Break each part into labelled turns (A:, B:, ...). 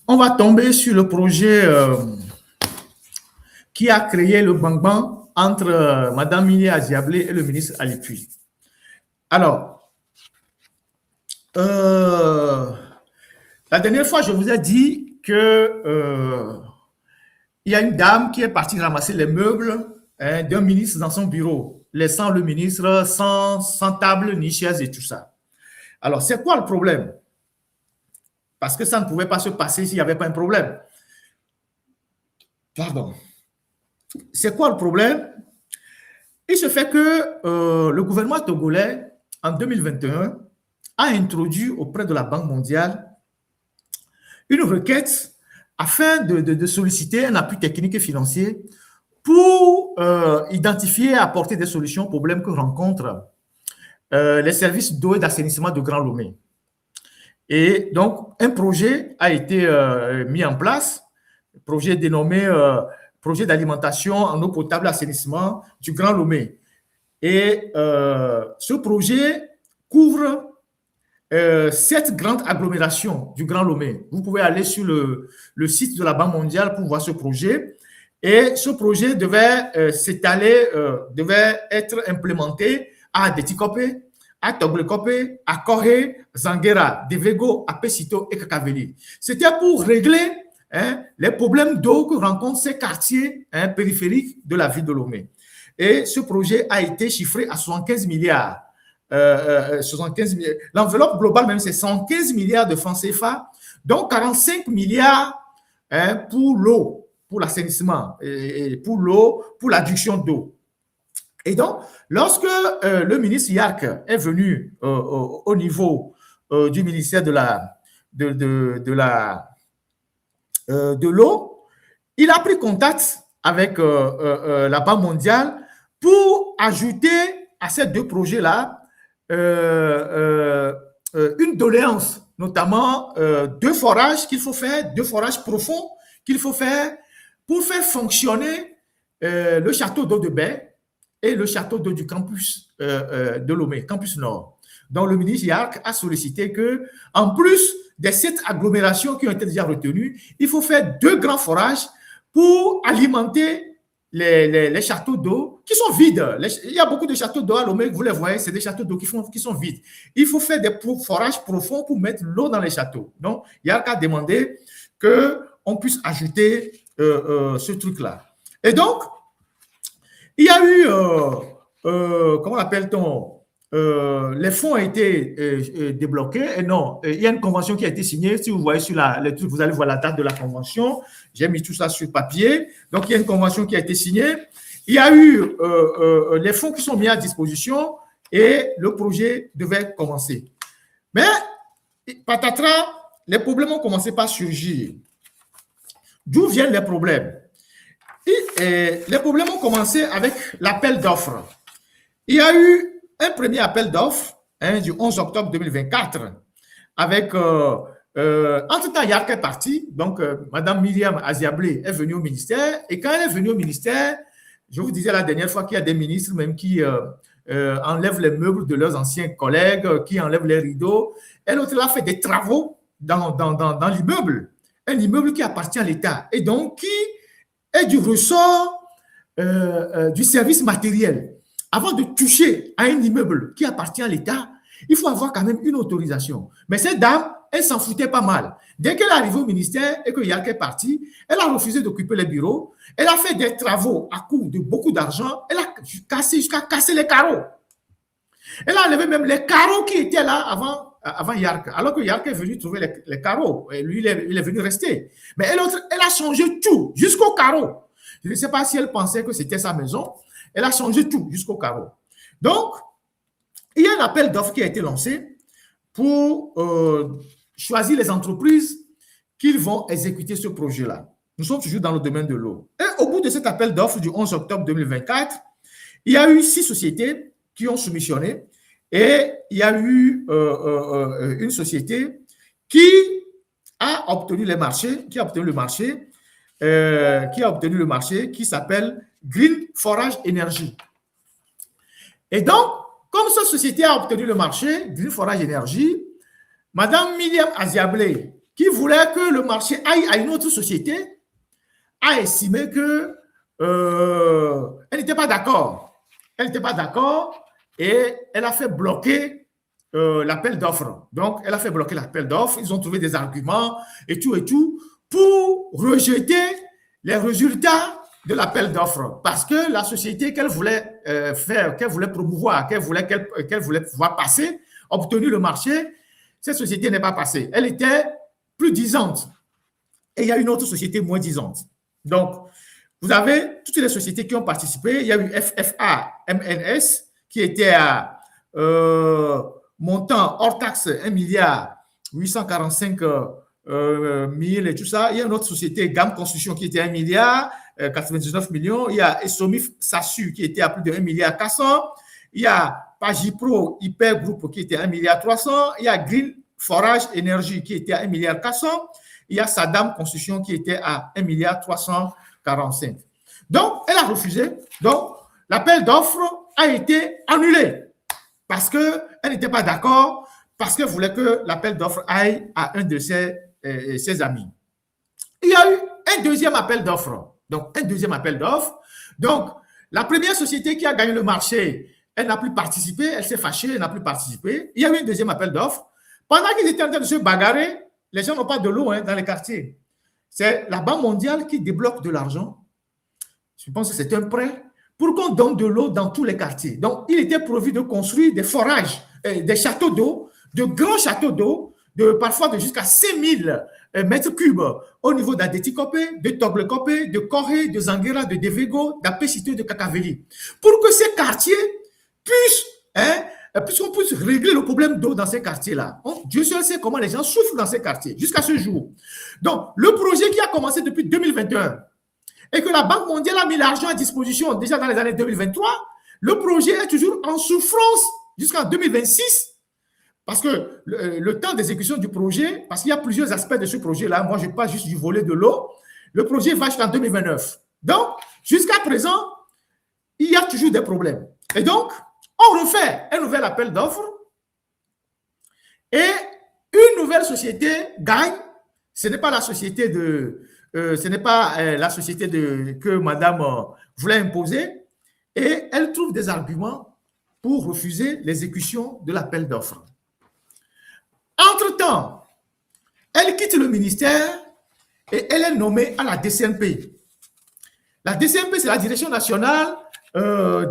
A: on va tomber sur le projet qui a créé le bang-bang entre Mme Mili Aziablé et le ministre Ali Pui. Alors, la dernière fois, je vous ai dit que il y a une dame qui est partie ramasser les meubles d'un ministre dans son bureau, laissant le ministre sans table ni chaise et tout ça. Alors, c'est quoi le problème? Parce que ça ne pouvait pas se passer s'il n'y avait pas un problème. Pardon. C'est quoi le problème? Il se fait que le gouvernement togolais, en 2021, a introduit auprès de la Banque mondiale une requête afin de solliciter un appui technique et financier pour identifier et apporter des solutions aux problèmes que rencontrent les services d'eau et d'assainissement de Grand Lomé. Et donc, un projet a été mis en place, projet dénommé projet d'alimentation en eau potable et assainissement du Grand Lomé. Et ce projet couvre 7 grandes agglomérations du Grand Lomé. Vous pouvez aller sur le site de la Banque mondiale pour voir ce projet. Et ce projet devait s'étaler, devait être implémenté à Detikopé, à Toglekope, à Corée, Zanguera, Devego, Apesito et Kakaveli. C'était pour régler les problèmes d'eau que rencontrent ces quartiers périphériques de la ville de Lomé. Et ce projet a été chiffré à 75 milliards. 75 milliards. L'enveloppe globale même, c'est 115 milliards de francs CFA, donc 45 milliards pour l'eau, pour l'assainissement, et pour l'eau, pour l'adduction d'eau. Et donc, lorsque le ministre Yark est venu au niveau du ministère de l'eau, il a pris contact avec la Banque mondiale pour ajouter à ces 2 projets-là une doléance, notamment 2 forages qu'il faut faire, 2 forages profonds qu'il faut faire pour faire fonctionner le château d'eau de Baie et le château d'eau du campus de Lomé, campus Nord. Donc, le ministre Yark a sollicité que, en plus des 7 agglomérations qui ont été déjà retenues, il faut faire 2 grands forages pour alimenter les châteaux d'eau qui sont vides. Il y a beaucoup de châteaux d'eau à Lomé, vous les voyez, c'est des châteaux d'eau qui sont vides. Il faut faire des forages profonds pour mettre l'eau dans les châteaux. Donc, Yark a demandé qu'on puisse ajouter ce truc-là. Et donc, il y a eu, comment appelle-t-on, les fonds ont été débloqués. Et non, il y a une convention qui a été signée. Si vous voyez sur les trucs, vous allez voir la date de la convention. J'ai mis tout ça sur papier. Donc, il y a une convention qui a été signée. Il y a eu les fonds qui sont mis à disposition et le projet devait commencer. Mais, patatras, les problèmes ont commencé par surgir. D'où viennent les problèmes? Les problèmes ont commencé avec l'appel d'offres. Il y a eu un premier appel d'offres du 11 octobre 2024 avec, entre-temps, Yark est parti, donc Mme Myriam Aziablé est venue au ministère et quand elle est venue au ministère, je vous disais la dernière fois qu'il y a des ministres même qui enlèvent les meubles de leurs anciens collègues, qui enlèvent les rideaux. Elle a fait des travaux dans l'immeuble, un immeuble qui appartient à l'État et donc qui est du ressort du service matériel. Avant de toucher à un immeuble qui appartient à l'État, il faut avoir quand même une autorisation. Mais cette dame, elle s'en foutait pas mal. Dès qu'elle est arrivée au ministère et que Yark est parti, elle a refusé d'occuper les bureaux. Elle a fait des travaux à coût de beaucoup d'argent. Elle a cassé jusqu'à casser les carreaux. Elle a enlevé même les carreaux qui étaient là avant Yark. Alors que Yark est venu trouver les carreaux. Et lui, il est venu rester. Mais elle a changé tout, jusqu'aux carreaux. Je ne sais pas si elle pensait que c'était sa maison. Elle a changé tout jusqu'au carreau. Donc, il y a un appel d'offres qui a été lancé pour choisir les entreprises qui vont exécuter ce projet-là. Nous sommes toujours dans le domaine de l'eau. Et au bout de cet appel d'offres du 11 octobre 2024, il y a eu 6 sociétés qui ont soumissionné et il y a eu une société qui a obtenu le marché, qui s'appelle Green Forage Energy. Et donc, comme cette société a obtenu le marché, Green Forage Energy, Mme Myriam Aziablé qui voulait que le marché aille à une autre société, a estimé que elle n'était pas d'accord. Elle n'était pas d'accord et elle a fait bloquer l'appel d'offres. Donc, elle a fait bloquer l'appel d'offres. Ils ont trouvé des arguments et tout pour rejeter les résultats de l'appel d'offres. Parce que la société qu'elle voulait faire, qu'elle voulait promouvoir, qu'elle voulait pouvoir passer, obtenu le marché, cette société n'est pas passée. Elle était plus disante. Et il y a une autre société moins disante. Donc, vous avez toutes les sociétés qui ont participé. Il y a eu FFA MNS qui était à montant hors taxe 1 milliard 845 000 et tout ça. Il y a une autre société, GAM Construction, qui était 1 milliard 99 millions. Il y a Esomif Sassu qui était à plus de 1 milliard 400. Il y a Pagipro Hyper Group qui était à 1 milliard 300. Il y a Green Forage Énergie qui était à 1 milliard 400. Il y a Saddam Construction qui était à 1 milliard 345. Donc, elle a refusé. Donc, l'appel d'offres a été annulé parce qu'elle n'était pas d'accord, parce qu'elle voulait que l'appel d'offres aille à un de ses amis. Il y a eu un deuxième appel d'offres. Donc, un deuxième appel d'offres. Donc, la première société qui a gagné le marché, elle n'a plus participé, elle s'est fâchée, elle n'a plus participé. Il y a eu un deuxième appel d'offres. Pendant qu'ils étaient en train de se bagarrer, les gens n'ont pas de l'eau dans les quartiers. C'est la Banque mondiale qui débloque de l'argent. Je pense que c'est un prêt pour qu'on donne de l'eau dans tous les quartiers. Donc, il était prévu de construire des forages, des châteaux d'eau, de grands châteaux d'eau, parfois de jusqu'à 5000 mètres cubes au niveau d'Adetikopé, de Toglekopé, de Corée, de Zanguera, de Devego, d'Apécité, de Kakaveli. Pour que ces quartiers puisqu'on puisse régler le problème d'eau dans ces quartiers-là. Dieu seul sait comment les gens souffrent dans ces quartiers jusqu'à ce jour. Donc, le projet qui a commencé depuis 2021 et que la Banque mondiale a mis l'argent à disposition déjà dans les années 2023, le projet est toujours en souffrance jusqu'en 2026 parce que le temps d'exécution du projet, parce qu'il y a plusieurs aspects de ce projet-là, moi je parle juste du volet de l'eau, le projet va jusqu'en 2029. Donc, jusqu'à présent, il y a toujours des problèmes. Et donc, on refait un nouvel appel d'offres et une nouvelle société gagne. Ce n'est pas la société que madame voulait imposer et elle trouve des arguments pour refuser l'exécution de l'appel d'offres. Entre-temps, elle quitte le ministère et elle est nommée à la DCNP. La DCNP, c'est la Direction nationale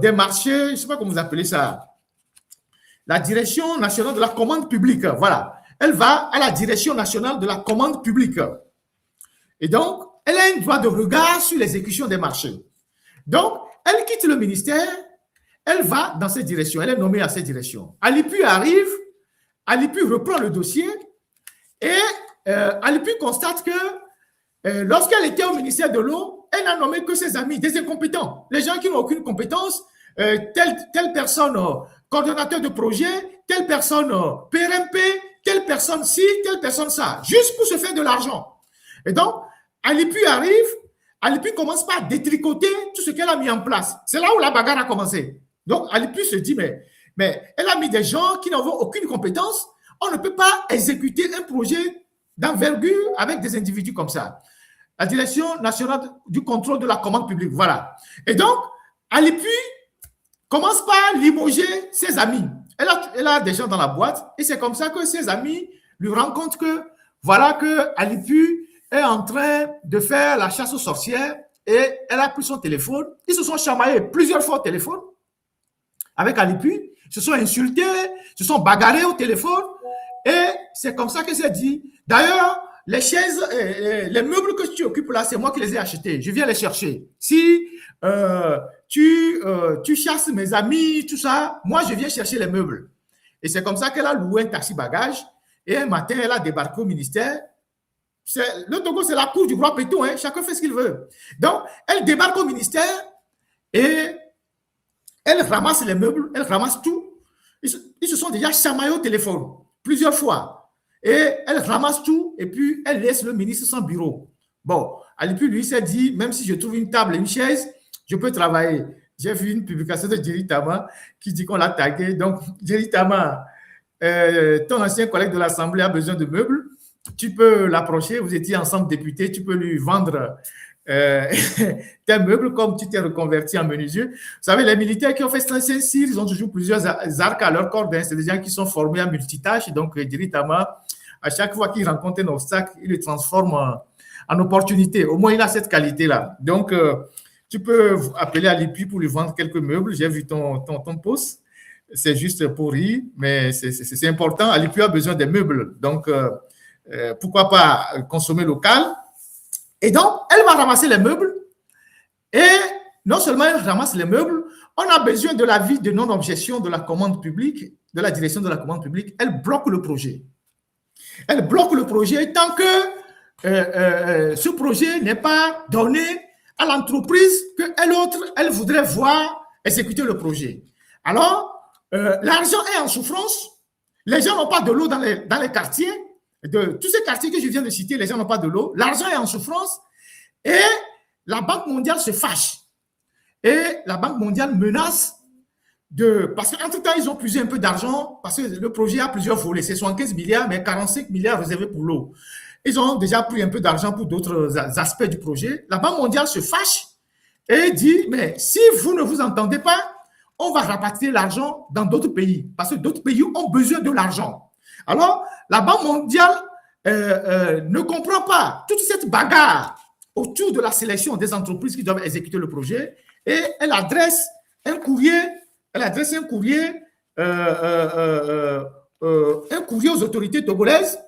A: des marchés, je ne sais pas comment vous appelez ça, la Direction nationale de la commande publique. Voilà. Elle va à la Direction nationale de la commande publique. Et donc, elle a un droit de regard sur l'exécution des marchés. Donc, elle quitte le ministère, elle va dans cette direction, elle est nommée à cette direction. Alipu arrive, Alipu reprend le dossier et Alipu constate que lorsqu'elle était au ministère de l'eau, elle n'a nommé que ses amis, des incompétents, les gens qui n'ont aucune compétence, telle personne coordonnateur de projet, telle personne PRMP, telle personne ci, telle personne ça, juste pour se faire de l'argent. Et donc, Alipu arrive, Alipu commence par détricoter tout ce qu'elle a mis en place. C'est là où la bagarre a commencé. Donc, Alipu se dit, mais elle a mis des gens qui n'ont aucune compétence. On ne peut pas exécuter un projet d'envergure avec des individus comme ça. La Direction nationale du contrôle de la commande publique, voilà. Et donc, Alipu commence par limoger ses amis. Elle a des gens dans la boîte et c'est comme ça que ses amis lui rendent compte que voilà que Alipu est en train de faire la chasse aux sorcières et elle a pris son téléphone. Ils se sont chamaillés plusieurs fois au téléphone avec Alipu, se sont insultés, se sont bagarrés au téléphone et c'est comme ça qu'elle s'est dit. D'ailleurs, les chaises, les meubles que tu occupes là, c'est moi qui les ai achetés. Je viens les chercher. Si tu chasses mes amis, tout ça, moi je viens chercher les meubles. Et c'est comme ça qu'elle a loué un taxi bagage et un matin, elle a débarqué au ministère. Le Togo, c'est la cour du roi Pétou, hein, chacun fait ce qu'il veut. Donc, elle débarque au ministère et elle ramasse les meubles, elle ramasse tout. Ils se sont déjà chamaillés au téléphone plusieurs fois. Et elle ramasse tout et puis elle laisse le ministre sans bureau. Bon, Alipu, lui, s'est dit, même si je trouve une table et une chaise, je peux travailler. J'ai vu une publication de Jerry Tama qui dit qu'on l'a tagué. Donc, Jerry Tama, ton ancien collègue de l'Assemblée a besoin de meubles. tu peux l'approcher, vous étiez ensemble députés, tu peux lui vendre tes meubles comme tu t'es reconverti en menuisier. Vous savez, les militaires qui ont fait Saint-Cyr, ils ont toujours plusieurs arcs à leur corde. Hein. C'est des gens qui sont formés en multitâches. Donc, directement, à chaque fois qu'ils rencontrent un obstacle, ils le transforment en opportunité. Au moins, il a cette qualité-là. Donc, tu peux appeler à l'IPI pour lui vendre quelques meubles. J'ai vu ton post. C'est juste pour rire, mais c'est important. L'IPI a besoin des meubles. Donc, pourquoi pas consommer local? Et donc, elle va ramasser les meubles. Et non seulement elle ramasse les meubles, on a besoin de l'avis de non-objection de la commande publique, de la direction de la commande publique. Elle bloque le projet. Elle bloque le projet tant que ce projet n'est pas donné à l'entreprise elle voudrait voir exécuter le projet. Alors, l'argent est en souffrance. Les gens n'ont pas de l'eau dans les quartiers. De tous ces quartiers que je viens de citer, les gens n'ont pas de l'eau. L'argent est en souffrance. Et la Banque mondiale se fâche. Et la Banque mondiale menace parce qu'entre-temps, ils ont puisé un peu d'argent parce que le projet a plusieurs volets. C'est 75 milliards, mais 45 milliards réservés pour l'eau. Ils ont déjà pris un peu d'argent pour d'autres aspects du projet. La Banque mondiale se fâche et dit, mais si vous ne vous entendez pas, on va rapatrier l'argent dans d'autres pays parce que d'autres pays ont besoin de l'argent. Alors, la Banque mondiale ne comprend pas toute cette bagarre autour de la sélection des entreprises qui doivent exécuter le projet et elle adresse un courrier aux autorités togolaises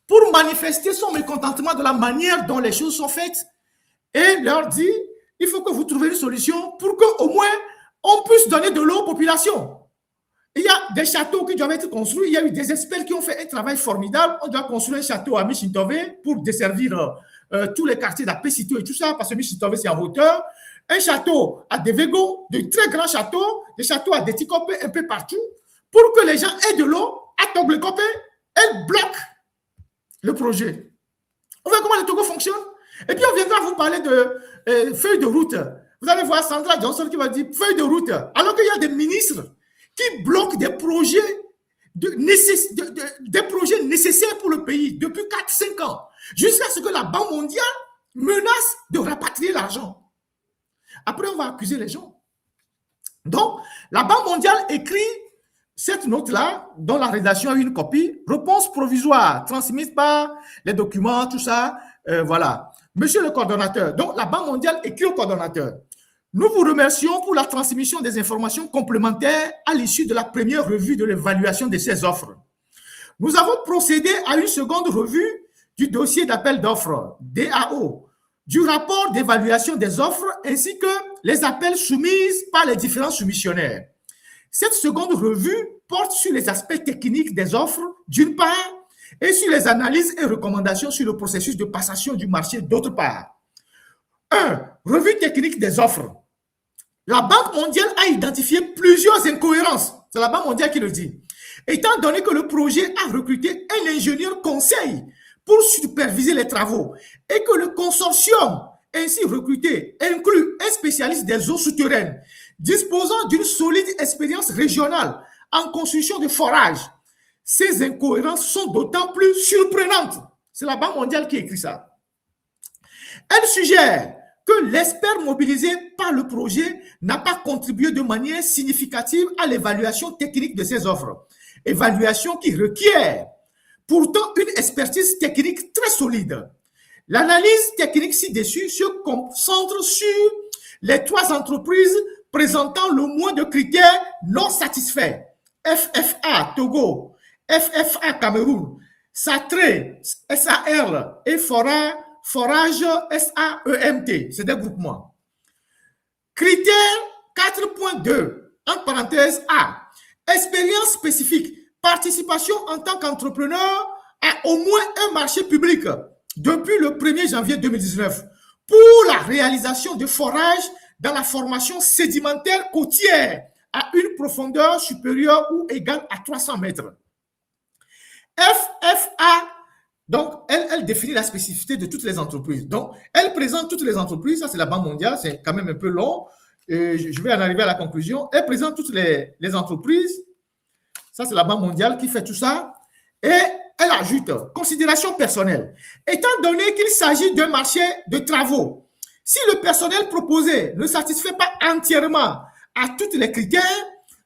A: pour manifester son mécontentement de la manière dont les choses sont faites et leur dit, il faut que vous trouviez une solution pour qu'au moins on puisse donner de l'eau aux populations. Il y a des châteaux qui doivent être construits. Il y a eu des experts qui ont fait un travail formidable. On doit construire un château à Michintove pour desservir tous les quartiers d'Apesito et tout ça, parce que Michintove, c'est en hauteur. Un château à Devego, de très grands châteaux, des châteaux à Detikope un peu partout, pour que les gens aient de l'eau. À Toglekope, elle bloque le projet. On voit comment le Togo fonctionne. Et puis, on viendra vous parler de feuille de route. Vous allez voir Sandra Johnson qui va dire feuille de route. Alors qu'il y a des ministres qui bloquent des projets, des projets nécessaires pour le pays depuis 4-5 ans, jusqu'à ce que la Banque mondiale menace de rapatrier l'argent. Après, on va accuser les gens. Donc, la Banque mondiale écrit cette note-là, dont la rédaction a une copie, réponse provisoire, transmise par les documents, tout ça, voilà. Monsieur le coordonnateur, donc la Banque mondiale écrit au coordonnateur. Nous vous remercions pour la transmission des informations complémentaires à l'issue de la première revue de l'évaluation de ces offres. Nous avons procédé à une seconde revue du dossier d'appel d'offres, DAO, du rapport d'évaluation des offres ainsi que les appels soumis par les différents soumissionnaires. Cette seconde revue porte sur les aspects techniques des offres, d'une part, et sur les analyses et recommandations sur le processus de passation du marché, d'autre part. 1. Revue technique des offres. La Banque mondiale a identifié plusieurs incohérences. C'est la Banque mondiale qui le dit. Étant donné que le projet a recruté un ingénieur conseil pour superviser les travaux et que le consortium ainsi recruté inclut un spécialiste des eaux souterraines disposant d'une solide expérience régionale en construction de forages, ces incohérences sont d'autant plus surprenantes. C'est la Banque mondiale qui écrit ça. Elle suggère que l'expert mobilisé par le projet n'a pas contribué de manière significative à l'évaluation technique de ces offres. Évaluation qui requiert pourtant une expertise technique très solide. L'analyse technique ci-dessus se concentre sur les 3 entreprises présentant le moins de critères non satisfaits. FFA Togo, FFA Cameroun, SATRE, SAR et Forage SAEMT, c'est des groupements. Critère 4.2, entre parenthèses A, expérience spécifique, participation en tant qu'entrepreneur à au moins un marché public depuis le 1er janvier 2019 pour la réalisation de forages dans la formation sédimentaire côtière à une profondeur supérieure ou égale à 300 mètres. FFA, donc, elle définit la spécificité de toutes les entreprises. Donc, elle présente toutes les entreprises, ça c'est la Banque mondiale, c'est quand même un peu long, et je vais en arriver à la conclusion. Elle présente toutes les entreprises, ça c'est la Banque mondiale qui fait tout ça, et elle ajoute, considération personnelle. Étant donné qu'il s'agit d'un marché de travaux, si le personnel proposé ne satisfait pas entièrement à tous les critères,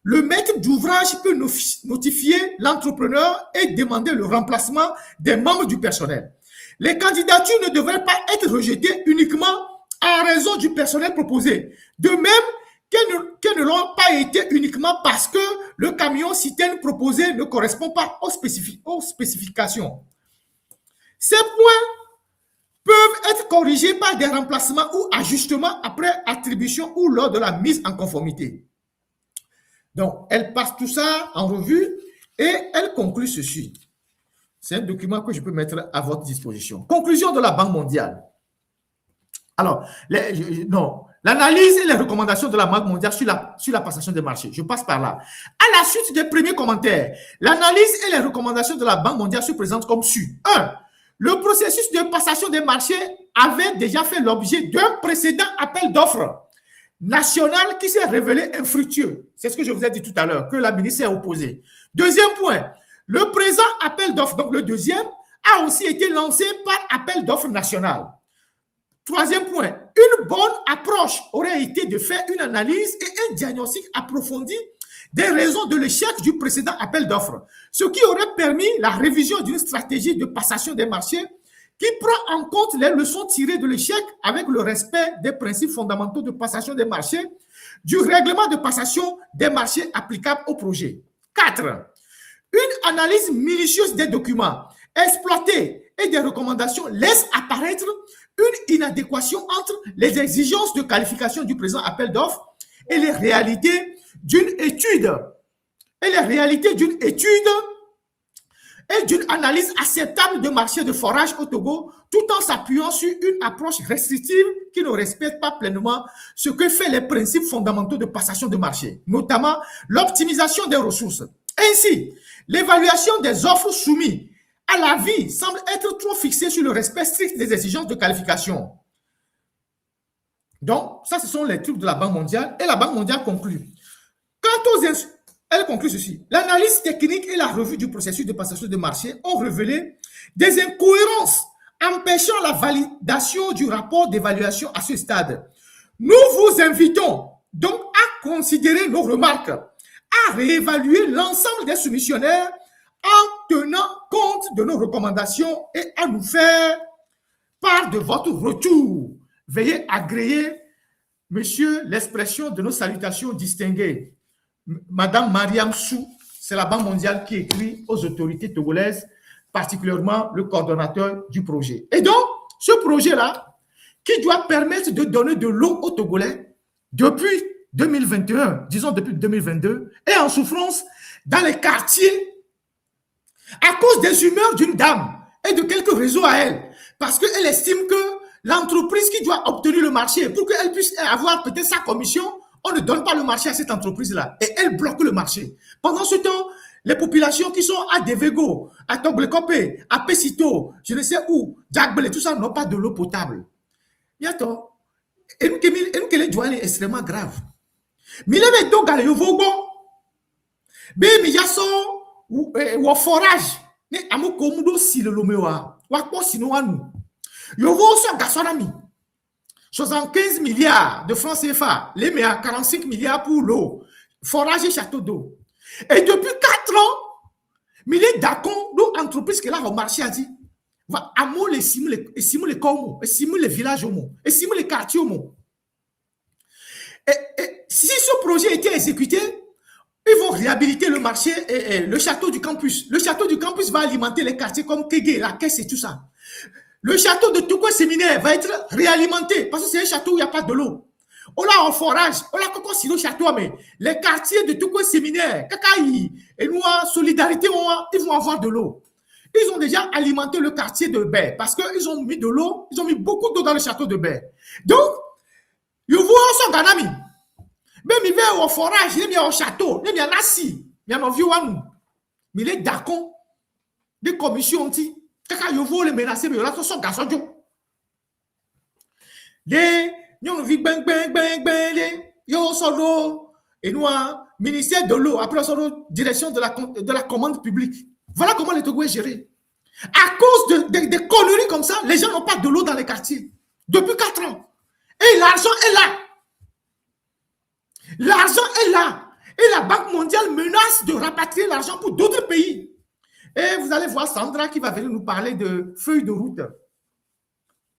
A: le maître d'ouvrage peut notifier l'entrepreneur et demander le remplacement des membres du personnel. Les candidatures ne devraient pas être rejetées uniquement en raison du personnel proposé. De même qu'elles ne l'ont pas été uniquement parce que le camion citerne proposé ne correspond pas aux spécifications. Ces points peuvent être corrigés par des remplacements ou ajustements après attribution ou lors de la mise en conformité. Donc, elle passe tout ça en revue et elle conclut ceci. C'est un document que je peux mettre à votre disposition. Conclusion de la Banque mondiale. Alors, l'analyse et les recommandations de la Banque mondiale sur la passation des marchés. Je passe par là. À la suite des premiers commentaires, l'analyse et les recommandations de la Banque mondiale se présentent comme suit. 1. Le processus de passation des marchés avait déjà fait l'objet d'un précédent appel d'offres national qui s'est révélé infructueux. C'est ce que je vous ai dit tout à l'heure, que la ministre est opposée. Deuxième point, le présent appel d'offres, donc le deuxième, a aussi été lancé par appel d'offres national. Troisième point, une bonne approche aurait été de faire une analyse et un diagnostic approfondi des raisons de l'échec du précédent appel d'offres, ce qui aurait permis la révision d'une stratégie de passation des marchés qui prend en compte les leçons tirées de l'échec avec le respect des principes fondamentaux de passation des marchés, du règlement de passation des marchés applicable au projet. 4. Une analyse minutieuse des documents exploités et des recommandations laisse apparaître une inadéquation entre les exigences de qualification du présent appel d'offres et les réalités d'une étude. Et d'une analyse acceptable de marché de forage au Togo, tout en s'appuyant sur une approche restrictive qui ne respecte pas pleinement ce que fait les principes fondamentaux de passation de marché, notamment l'optimisation des ressources. Ainsi, l'évaluation des offres soumises à l'avis semble être trop fixée sur le respect strict des exigences de qualification. Donc, ça, ce sont les trucs de la Banque mondiale. Et la Banque mondiale conclut. Elle conclut ceci. L'analyse technique et la revue du processus de passation de marché ont révélé des incohérences empêchant la validation du rapport d'évaluation à ce stade. Nous vous invitons donc à considérer nos remarques, à réévaluer l'ensemble des soumissionnaires en tenant compte de nos recommandations et à nous faire part de votre retour. Veuillez agréer, monsieur, l'expression de nos salutations distinguées. Madame Mariam Sou, c'est la Banque mondiale qui écrit aux autorités togolaises, particulièrement le coordonnateur du projet. Et donc, ce projet-là, qui doit permettre de donner de l'eau aux Togolais depuis 2021, disons depuis 2022, est en souffrance dans les quartiers à cause des humeurs d'une dame et de quelques réseaux à elle, parce qu'elle estime que l'entreprise qui doit obtenir le marché, pour qu'elle puisse avoir peut-être sa commission, on ne donne pas le marché à cette entreprise-là et elle bloque le marché. Pendant ce temps, les populations qui sont à Devego, à Toglekope, à Pesito, je ne sais où, Djagbel, tout ça n'ont pas de l'eau potable. Yato, et nous que les douanes est extrêmement grave. Mais les métaux galé au vogo, mais yaso ou forage, ne amu komudo si le lomewa, wakpo sinoanu. Yovo so gasonami. 75 milliards de francs CFA, les met à 45 milliards pour l'eau, forage et château d'eau. Et depuis 4 ans, mais les dacons, nos entreprises qui là au marché a dit, va amo les simuler les communes, et simuler les villages au monde, et simuler les quartiers au monde. Et si ce projet était exécuté, ils vont réhabiliter le marché et le château du campus. Le château du campus va alimenter les quartiers comme Kégué, la Caisse et tout ça. Le château de Togo Séminaire va être réalimenté parce que c'est un château où il n'y a pas de l'eau. On l'a en forage, on l'a encore si le château, mais les quartiers de Togo Séminaire, Kakaï et nous, Solidarité, ils vont avoir de l'eau. Ils ont déjà alimenté le quartier de Baie parce qu'ils ont mis de l'eau, ils ont mis beaucoup d'eau dans le château de Baie. Donc, ils vont en Ganami. Même ils vont au forage, ils vont au château, ils vont en assis, ils vont en vieux. Mais les dacons, des commissions anti. Kaka yovo les menacer mais là sont garçon jo les nous vi bang les yo solo et nous ministère de l'eau après solo direction de la commande publique. Voilà comment les Togo est géré. À cause de conneries comme ça, les gens n'ont pas de l'eau dans les quartiers. Depuis 4 ans. Et l'argent est là. L'argent est là. Et la Banque mondiale menace de rapatrier l'argent pour d'autres pays. Et vous allez voir Sandra qui va venir nous parler de feuilles de route.